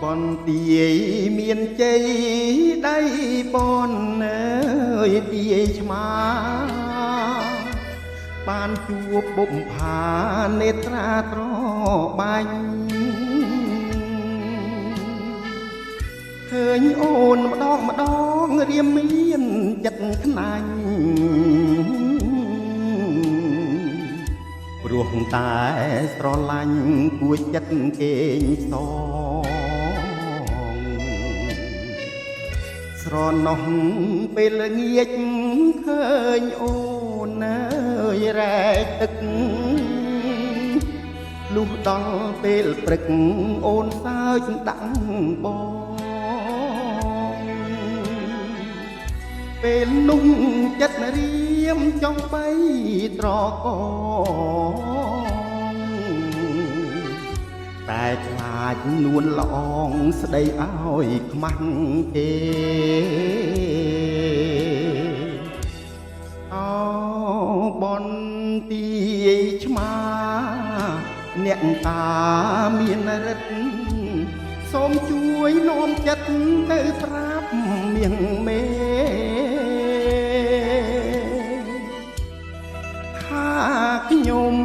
Bon tia miền chây đây bon ơi tia chma ban chua bụng phá nết ra trò bánh khơi ôn mà đong riêng miên chặt nành ruộng tai sro lanh cuối chất kênh song sro nong bê lơ nghiệt khơi ôn ơi rẻ tức lúc đó bê lơ prực ôn sao đắng bò bê nung chất riêng trong bay trò conแต่ខ្លាចនួនល្អងស្ដីឲ្យខ្មាំងទេអោបនទីឆ្មាអ្នកតាមានរិទ្ធសូមជួយនាំចិត្តទៅប្រាប់មៀងមេថាខ្ញុំ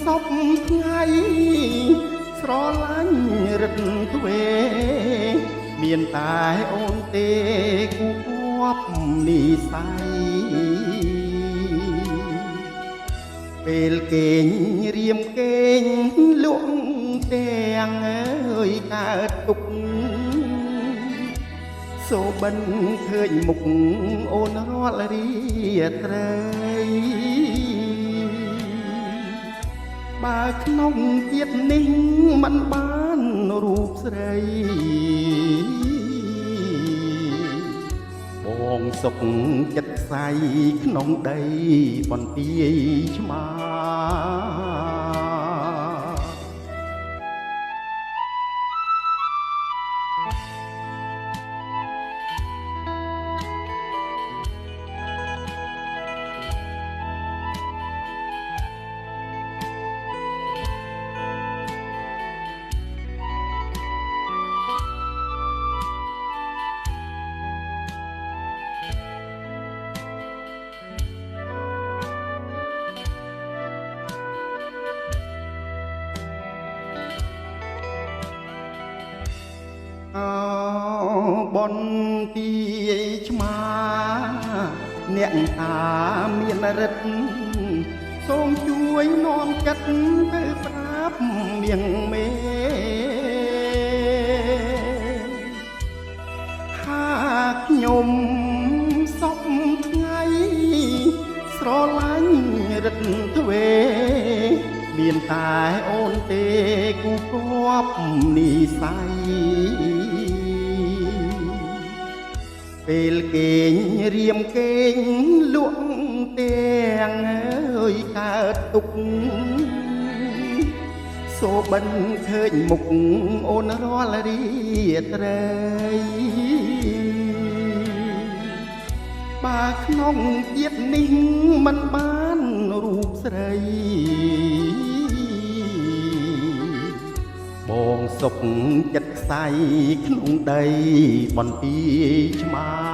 សពថ្ងៃស្រឡាញ់រឹតទ្វេមានតែអូនទេគូគប់និស័យពេលគេងរៀមគេងលក់ទាំងអើយកើតទុកសូបិនឃើញមុខអូនរាល់រាត្រីបើក្នុងជាតិនេះមិនបានរូបស្រីបងសុខចិត្តស្័យក្នុងដីបន្ទាយឆ្មាបនទីឆ្មាអ្នកតាមានរិទ្ធសូមជួយនាំចិត្តទៅប្រាប់មៀងមេថាខ្ញុំសពថ្ងៃស្រឡាញ់រិទ្ធទ្វេមានតែអូនទេគូគប់និស័យពេលគេងរៀមគេងលក់ទាំងអើយកើតទុកសូបិនឃើញមុខអូនរាល់រាត្រីបើក្នុងជាតិនេះមិនបានរូបស្រីបងសុខចិត្តស្័យក្នុងដីបន្ទាយឆ្មា